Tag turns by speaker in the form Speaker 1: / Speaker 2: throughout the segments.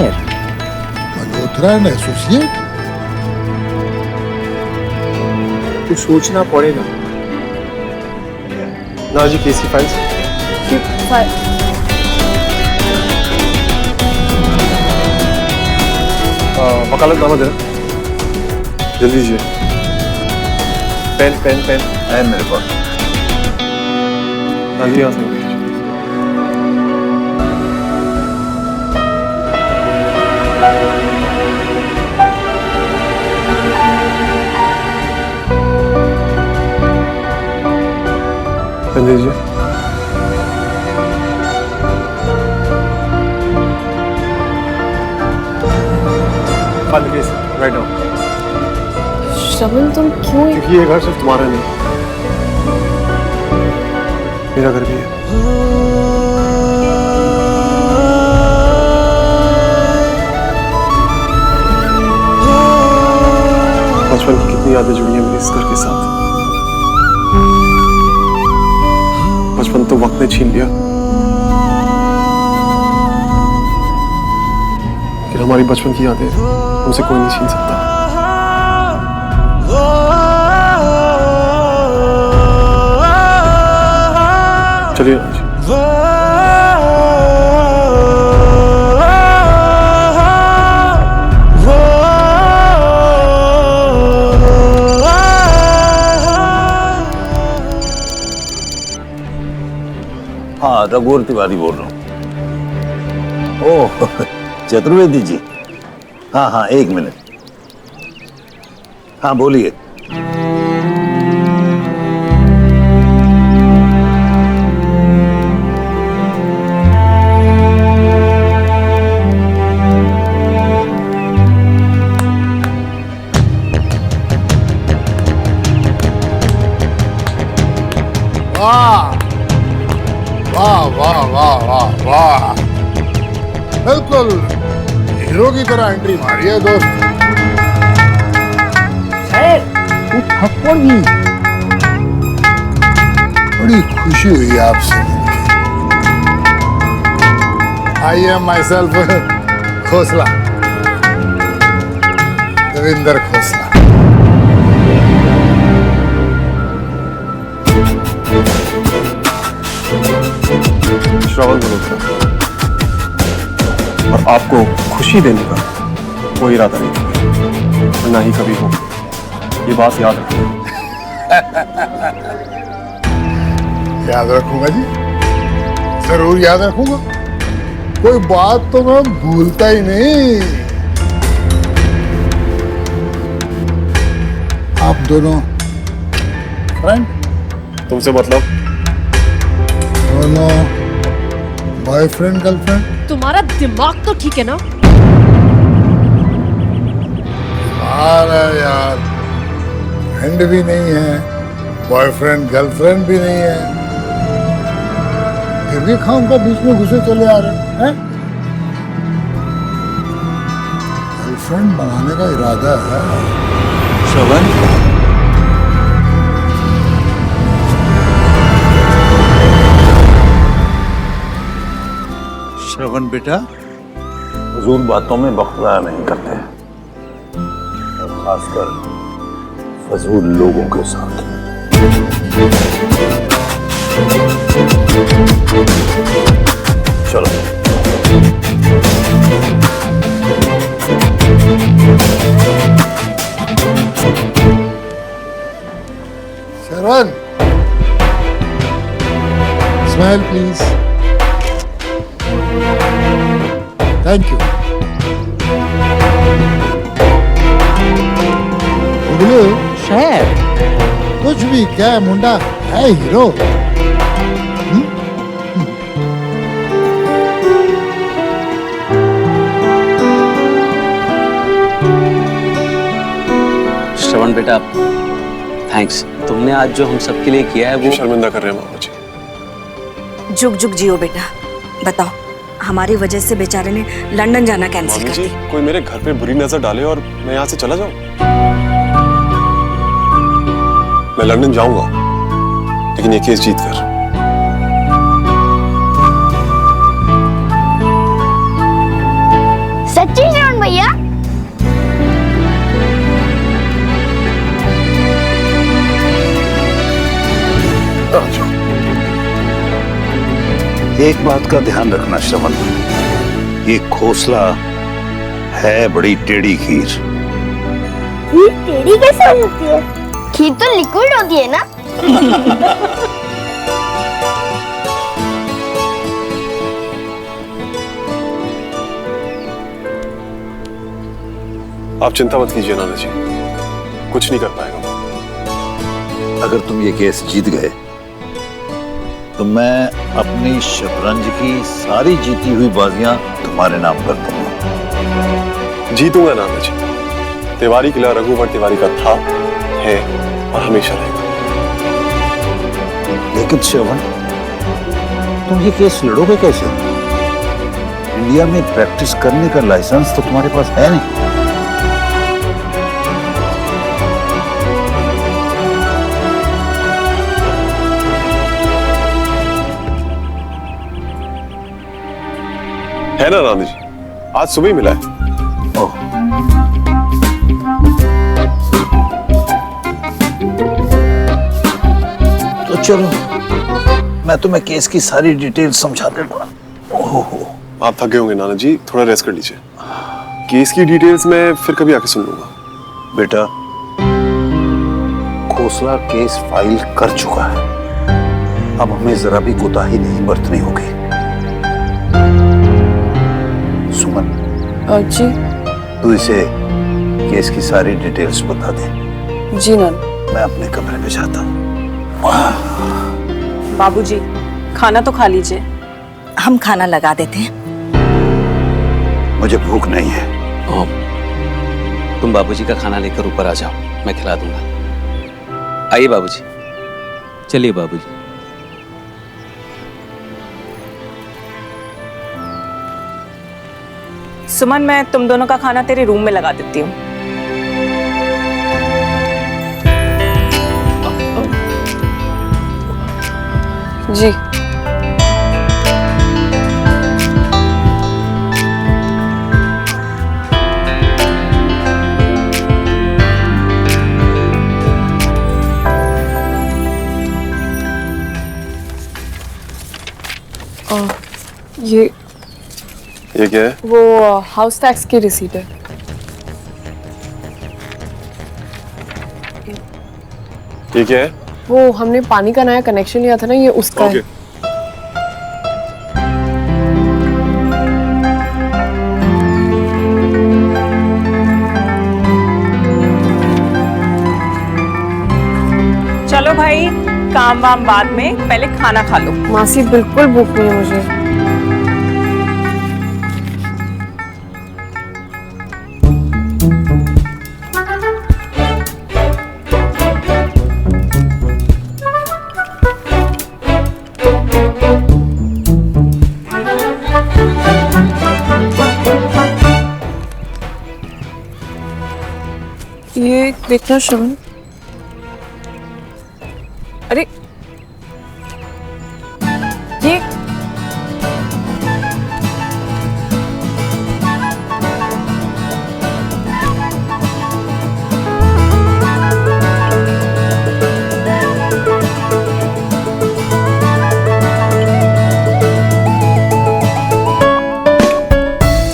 Speaker 1: शायर।
Speaker 2: Malhotra and associate?
Speaker 3: कुछ सोचना पड़ेगा। ना जी, केसी फाइल्स। वकालतनामा देना जल्दी लीजिए। पेन पेन पेन
Speaker 4: है मेरे पास।
Speaker 3: ना जी, यहाँ से पेन दीजिए। File case right now.
Speaker 5: Shravan, तुम क्यों
Speaker 3: क्योंकि ये घर सिर्फ तुम्हारा नहीं, मेरा घर भी है। बचपन की कितनी यादें जुड़ी हैं मेरे इस घर के साथ। बचपन तो वक्त ने छीन लिया, लेकिन हमारी बचपन की यादें हमसे कोई नहीं छीन सकता। चलिए राज।
Speaker 4: हाँ, रघुवर तिवारी बोल रहा हूँ। ओह, चतुर्वेदी जी। हाँ हाँ, एक मिनट। हाँ बोलिए।
Speaker 2: वाह वाह वाह वाह वाह वाह, बिल्कुल हीरो की तरह एंट्री मारी है दोस्त।
Speaker 1: थप्पड़ भी।
Speaker 2: बड़ी खुशी हुई आपसे मिलकर। I am myself Khosla, Devendra Khosla.
Speaker 3: Shravan Malhotra, और आपको खुशी देने का कोई इरादा नहीं था, और ना ही कभी हो। ये बात याद रखना।
Speaker 2: याद रखूंगा जी, जरूर याद रखूंगा। कोई बात तो मैं भूलता ही नहीं। आप दोनों फ्रेंड?
Speaker 3: तुमसे मतलब?
Speaker 2: दोनों बॉयफ्रेंड गर्लफ्रेंड?
Speaker 5: तुम्हारा दिमाग तो ठीक है ना?
Speaker 2: अरे यार, फ्रेंड भी नहीं है, बॉयफ्रेंड गर्लफ्रेंड भी नहीं है, फिर भी खाम का बीच में घुसे चले आ रहे हैं। गर्लफ्रेंड बनाने का इरादा है।
Speaker 4: श्रवण, श्रवण बेटा, फजूल बातों में वक्त ज़ाया नहीं करते हैं, और खासकर फजूल लोगों के साथ। चलो।
Speaker 2: Shravan, smile please. Thank you. उगलू,
Speaker 1: शायर।
Speaker 2: कुछ भी क्या है, मुंडा है हीरो।
Speaker 6: श्रवण बेटा, थैंक्स। तुमने आज जो हम सबके लिए किया है वो
Speaker 3: शर्मिंदा कर रहे हैं मामा जी।
Speaker 7: जुग जुग जियो बेटा। बताओ, हमारी वजह से बेचारे ने लंदन जाना कैंसिल कर दिया।
Speaker 3: कोई मेरे घर पे बुरी नजर डाले और मैं यहाँ से चला जाऊं? मैं लंदन जाऊंगा, लेकिन ये केस जीत कर।
Speaker 8: श्रवण भैया।
Speaker 4: एक बात का ध्यान रखना श्रवण, ये खोसला है बड़ी टेढ़ी खीर।
Speaker 8: खीर टेढ़ी कैसे हो सकती है? खीर तो लिक्विड होती है ना।
Speaker 3: आप चिंता मत कीजिए नाना जी, कुछ नहीं कर पाएगा।
Speaker 4: अगर तुम ये केस जीत गए तो मैं अपनी शतरंज की सारी जीती हुई बाजियां तुम्हारे नाम कर दूंगा।
Speaker 3: जीतूंगा नाना जी। तिवारी किला रघुवर तिवारी का था, है और हमेशा रहेगा।
Speaker 4: लेकिन श्रवण, तुम ये केस लड़ोगे कैसे? इंडिया में प्रैक्टिस करने का लाइसेंस तो तुम्हारे पास है नहीं।
Speaker 3: है ना नाना जी, आज सुबह ही मिला है।
Speaker 4: ओह, तो चलो मैं तुम्हें केस की सारी डिटेल समझा देता हूँ। ओहो,
Speaker 3: आप थक गए होंगे नाना जी, थोड़ा रेस्ट कर लीजिए। केस की डिटेल्स मैं फिर कभी आके सुन लूंगा।
Speaker 4: बेटा, खोसला केस फाइल कर चुका है, अब हमें जरा भी कोताही नहीं बरतनी होगी। सुमन
Speaker 5: जी।
Speaker 4: तू इसे केस की सारी डिटेल्स बता दे।
Speaker 5: जी नान।
Speaker 4: मैं अपने कमरे में जाता हूँ।
Speaker 9: बाबूजी, खाना तो खा लीजिए।
Speaker 7: हम खाना लगा देते हैं।
Speaker 4: मुझे भूख नहीं है।
Speaker 6: तुम बाबूजी का खाना लेकर ऊपर आ जाओ, मैं खिला दूंगा। आइए बाबूजी। चलिए बाबूजी।
Speaker 9: सुमन, मैं तुम दोनों का खाना तेरे रूम में लगा देती हूँ।
Speaker 5: जी।
Speaker 3: ये क्या है?
Speaker 5: वो हाउस टैक्स की रिसीट है।
Speaker 3: ये क्या है?
Speaker 5: वो हमने पानी का नया कनेक्शन लिया था ना, ये उसका है।
Speaker 9: चलो भाई, काम वाम बाद में, पहले खाना खा लो।
Speaker 5: मासी बिल्कुल भूख नहीं है मुझे। ये देखना श्रवण। अरे ये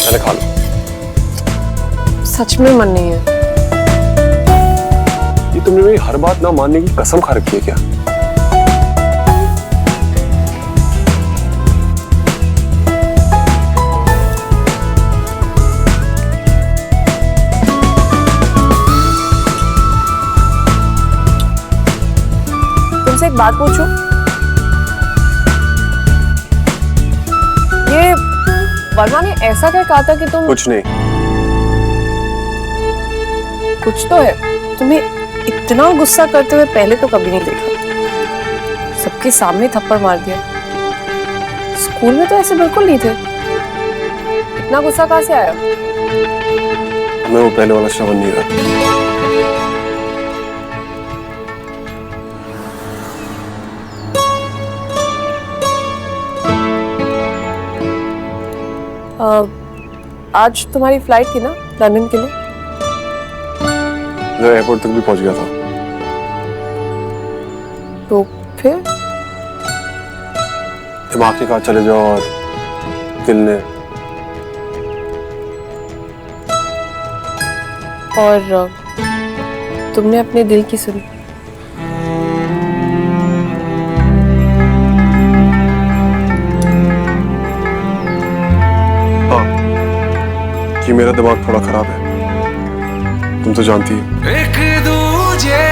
Speaker 3: मैंने खा लो।
Speaker 5: सच में मन नहीं है।
Speaker 3: ये तुमने मेरी हर बात ना मानने की कसम खा रखी है क्या?
Speaker 5: तुमसे एक बात पूछूं? ये वर्मा ने ऐसा क्या कहा था कि तुम?
Speaker 3: कुछ नहीं।
Speaker 5: कुछ तो है। तुम्हें इतना गुस्सा करते हुए पहले तो कभी नहीं देखा। सबके सामने थप्पड़ मार दिया। स्कूल में तो ऐसे बिल्कुल नहीं थे। इतना गुस्सा कहाँ से आया?
Speaker 3: मैं वो पहले वाला श्रवण नहीं रहा।
Speaker 5: आज तुम्हारी फ्लाइट थी ना लंदन के लिए?
Speaker 3: मैं एयरपोर्ट तक भी पहुंच गया था।
Speaker 5: तो फिर
Speaker 3: दिमाग ने कहा चले जाओ और दिल ने।
Speaker 5: और तुमने अपने दिल की सुनी?
Speaker 3: हाँ, कि मेरा दिमाग थोड़ा खराब है, तुम तो जानती हो।
Speaker 10: एक दूजे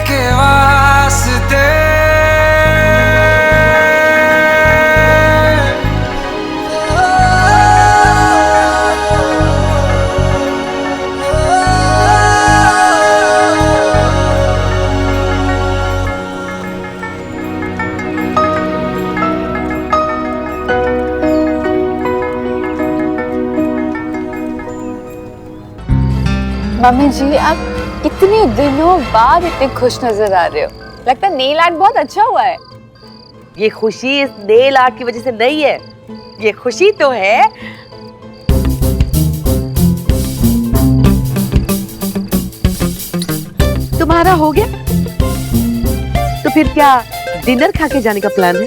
Speaker 10: के वास्ते
Speaker 11: मम्मी जी, आप इतने दिनों बाद इतने खुश नजर आ रहे हो। लगता है नेल आर्ट बहुत अच्छा हुआ है।
Speaker 12: ये खुशी इस नेल आर्ट की वजह से नहीं है, ये खुशी तो है तुम्हारा हो गया। तो फिर क्या डिनर खा के जाने का प्लान है?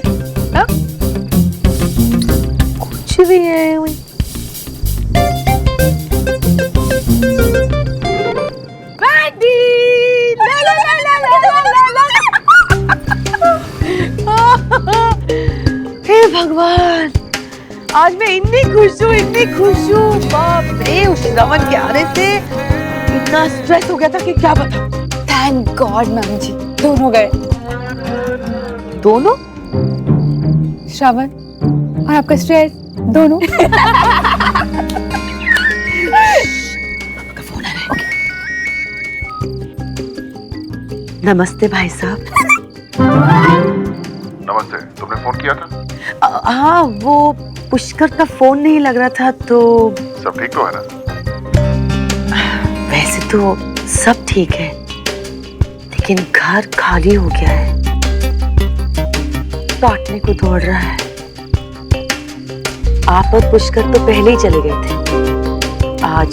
Speaker 12: हा? कुछ भी है वही। हे भगवान, आज मैं इतनी खुश हूँ, बाप रे। उस श्रवण के आने से इतना स्ट्रेस हो गया था कि क्या बताऊं।
Speaker 11: थैंक गॉड मम्मी जी, दोनों गए।
Speaker 12: दोनों?
Speaker 11: श्रवण और आपका स्ट्रेस दोनों।
Speaker 12: नमस्ते भाई साहब।
Speaker 13: नमस्ते, तुमने फोन किया था?
Speaker 12: हाँ, वो पुष्कर का फोन नहीं लग रहा था तो।
Speaker 13: सब ठीक तो है ना?
Speaker 12: वैसे तो सब ठीक है, लेकिन घर खाली हो गया है, काटने को दौड़ रहा है। आप और पुष्कर तो पहले ही चले गए थे, आज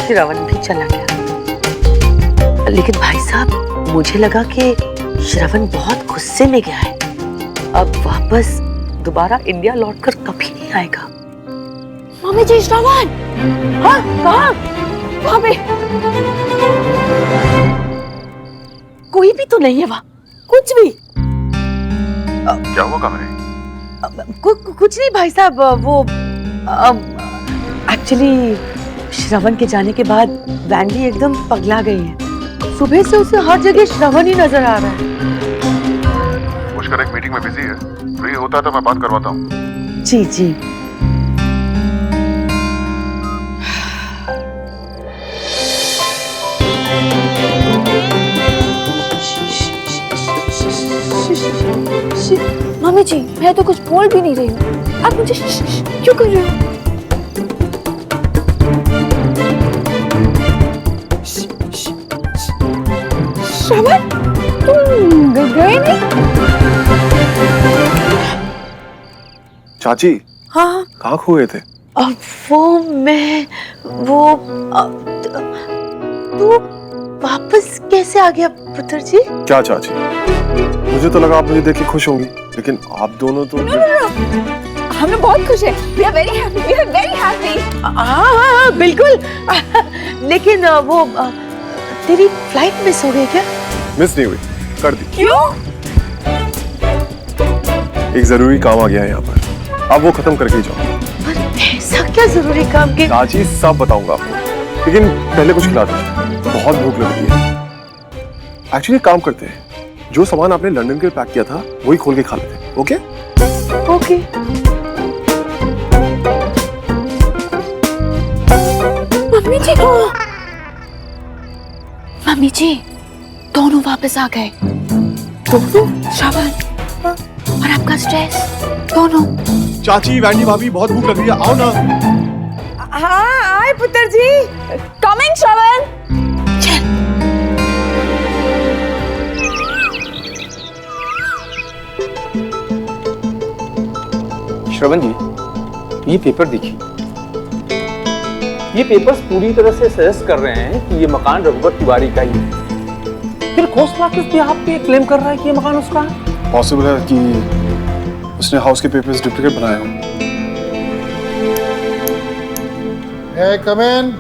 Speaker 12: श्रवण भी चला गया। लेकिन भाई साहब, मुझे लगा कि श्रवण बहुत गुस्से में गया है, अब वापस दोबारा इंडिया लौटकर कभी नहीं आएगा।
Speaker 11: मम्मी जी, श्रवण!
Speaker 12: हाँ, कहाँ?
Speaker 11: वहाँ पे
Speaker 12: कोई भी तो नहीं है वहाँ, कुछ भी।
Speaker 13: क्या हुआ, कहाँ है?
Speaker 12: कुछ नहीं भाई साहब, वो एक्चुअली श्रवण के जाने के बाद वैंडी एकदम पगला गई है। सुबह से उसे हर जगह श्रवण ही नजर आ रहा है।
Speaker 13: पुष्कर एक मीटिंग में बिजी है, फ्री होता तो मैं बात करवाता हूँ।
Speaker 12: जी जी।
Speaker 11: मम्मी जी, मैं तो कुछ बोल भी नहीं रही हूँ, आप मुझे क्यों कर रहे हो? श्रवण, तुम गए नहीं?
Speaker 3: चाची।
Speaker 5: हाँ,
Speaker 3: कहाँ खोए थे?
Speaker 12: तू वापस कैसे आ गया पुत्र जी?
Speaker 3: क्या चाची, मुझे तो लगा आप मुझे देख के खुश होंगी, लेकिन आप दोनों तो।
Speaker 11: हम लोग बहुत खुश हैं। We are very happy. We are very happy.
Speaker 12: हाँ, बिल्कुल। लेकिन वो तेरी फ्लाइट मिस हो गई क्या?
Speaker 3: मिस नहीं हुई, कर दी।
Speaker 12: क्यों?
Speaker 3: एक जरूरी काम आ गया है यहाँ पर, आप वो खत्म करके ही जाओ।
Speaker 12: पर ऐसा क्या जरूरी काम के?
Speaker 3: चाची, सब बताऊंगा आपको, लेकिन पहले कुछ खिला दो, बहुत भूख लग रही है। एक्चुअली काम करते हैं, जो सामान आपने लंदन के लिए पैक किया था वही खोल के खा लेते हैं। Okay
Speaker 12: okay.
Speaker 11: मम्मी जी, मम्मी जी, दोनों वापस आ गए। दोनों? श्रवण और आपका स्ट्रेस, दोनों।
Speaker 3: चाची, वैंडी भाभी, बहुत भूख लग रही है, आओ ना।
Speaker 12: हाँ, आए पुत्र जी।
Speaker 11: कमिंग श्रवण।
Speaker 1: श्रवण जी, ये पेपर देखिए।
Speaker 14: ये पेपर्स पूरी तरह से सजेस्ट कर रहे हैं कि ये मकान रघुवर तिवारी का ही है। फिर खोसला किस भी आप पे क्लेम कर रहा है कि ये मकान उसका है?
Speaker 3: पॉसिबल है कि उसने हाउस के पेपर्स डुप्लीकेट बनाए हों।
Speaker 2: Hey, come in.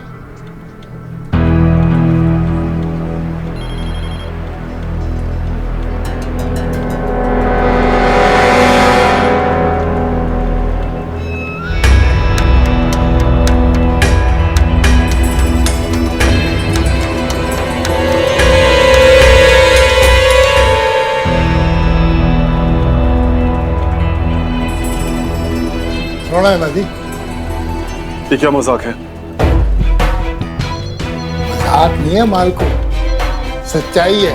Speaker 2: सोना है ना जी?
Speaker 3: ये क्या मजाक है?
Speaker 2: मजाक नहीं है मालको, सच्चाई है।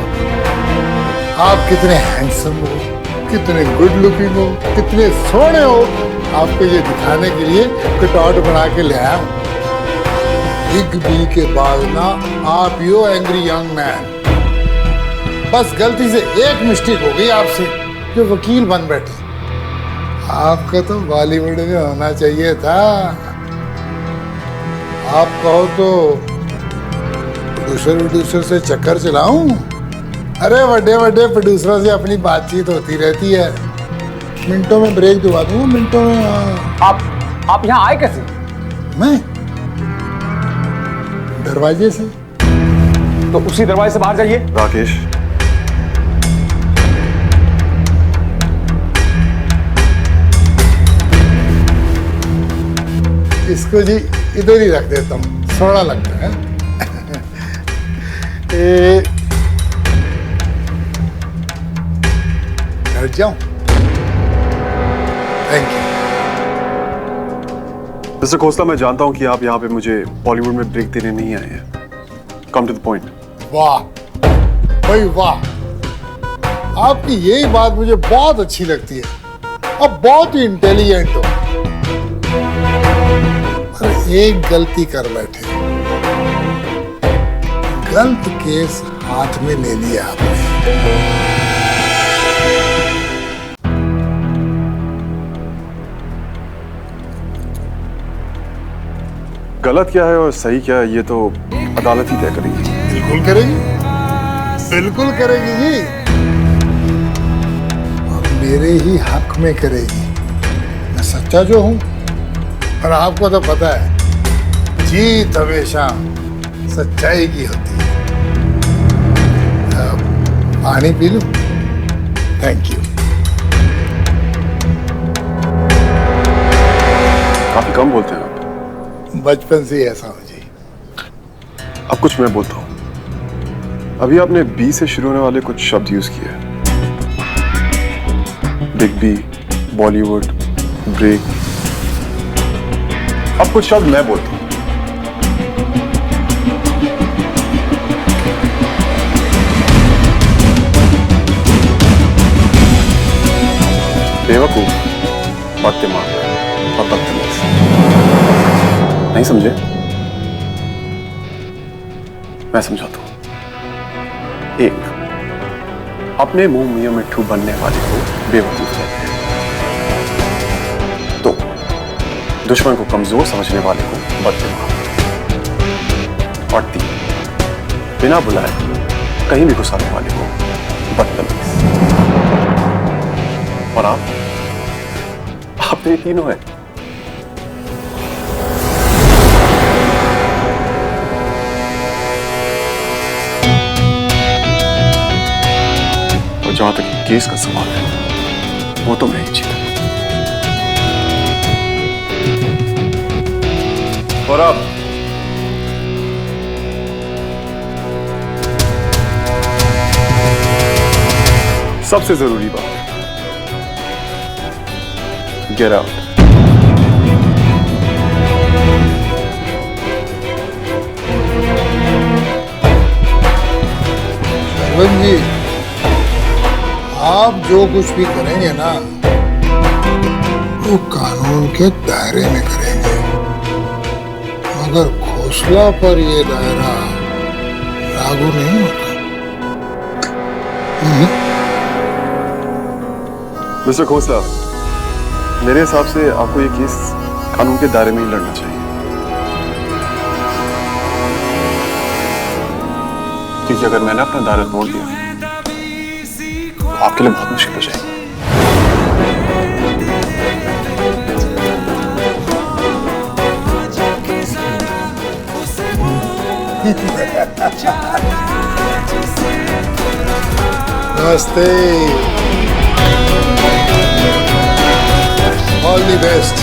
Speaker 2: आप कितने हैंडसम हो, कितने गुड लुकिंग हो, कितने सोहने हो, आपको ये दिखाने के लिए कटआउट बना के ले आया हूं। बिग बी के बाद ना आप यो एंग्री यंग मैन। बस गलती से एक मिस्टेक हो गई आपसे, जो वकील बन बैठे। आपका तो बॉलीवुड में होना चाहिए था। आप कहो तो प्रोड्यूसर से चक्कर चलाऊं? अरे बड़े बड़े प्रोड्यूसरों से अपनी बातचीत होती रहती है। मिनटों में ब्रेक दबा दूंगा, मिनटों में।
Speaker 14: आप यहाँ आए कैसे?
Speaker 2: मैं दरवाजे से।
Speaker 14: तो उसी दरवाजे से बाहर जाइए।
Speaker 3: राकेश,
Speaker 2: इसको जी इधर ही रख देता हूँ, सोना लगता है। हट जाऊं? Thank you.
Speaker 3: मिस्टर खोसला, मैं जानता हूं कि आप यहाँ पे मुझे बॉलीवुड में ब्रेक देने नहीं आए हैं। Come to the point.
Speaker 2: वाह भाई वाह, आपकी यही बात मुझे बहुत अच्छी लगती है। अब बहुत ही इंटेलिजेंट हो। एक गलती कर बैठे, गलत केस हाथ में ले लिया आपने।
Speaker 3: गलत क्या है और सही क्या है, ये तो अदालत ही तय करेगी।
Speaker 2: बिल्कुल करेगी, बिल्कुल करेगी जी। और मेरे ही हक में करेगी। मैं सच्चा जो हूं, और आपको तो पता है जीत हमेशा सच्चाई की होती है। पानी पी लूं? Thank you.
Speaker 3: काफी कम बोलते हैं आप।
Speaker 2: बचपन से ऐसा हो जी।
Speaker 3: अब कुछ मैं बोलता हूं। अभी आपने बी से शुरू होने वाले कुछ शब्द यूज किए। Big B, Bollywood, break. अब कुछ शब्द मैं बोलता हूं। बेवकूफ, बददिमाग और बदतमीज। नहीं समझे? मैं समझाता हूं। एक, अपने मुंह मियां मिट्ठू बनने वाले को बेवकूफ कहते हैं। दो, दुश्मन को कमजोर समझने वाले को बददिमाग। और तीन, बिना बुलाए कहीं भी घुसाने वाले को बदतमीज। और आप तो ये तीनों है। और जहां तक केस का सवाल है, वो तो मैं ही जीता। और अब सबसे जरूरी बात, गेट आउट।
Speaker 2: श्रवण जी, आप जो कुछ भी करेंगे ना, वो कानून के दायरे में करेंगे। मगर खोसला पर ये दायरा लागू नहीं होता।
Speaker 3: मिस्टर खोसला, मेरे हिसाब से आपको ये केस कानून के दायरे में ही लड़ना चाहिए। क्योंकि अगर मैंने अपना अदालत मोड़ दिया तो आपके लिए बहुत मुश्किल हो जाएगी।
Speaker 2: नमस्ते, ऑल द बेस्ट।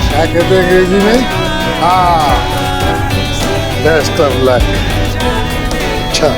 Speaker 2: क्या कहते हैं अंग्रेजी में? हाँ, बेस्ट ऑफ लक। अच्छा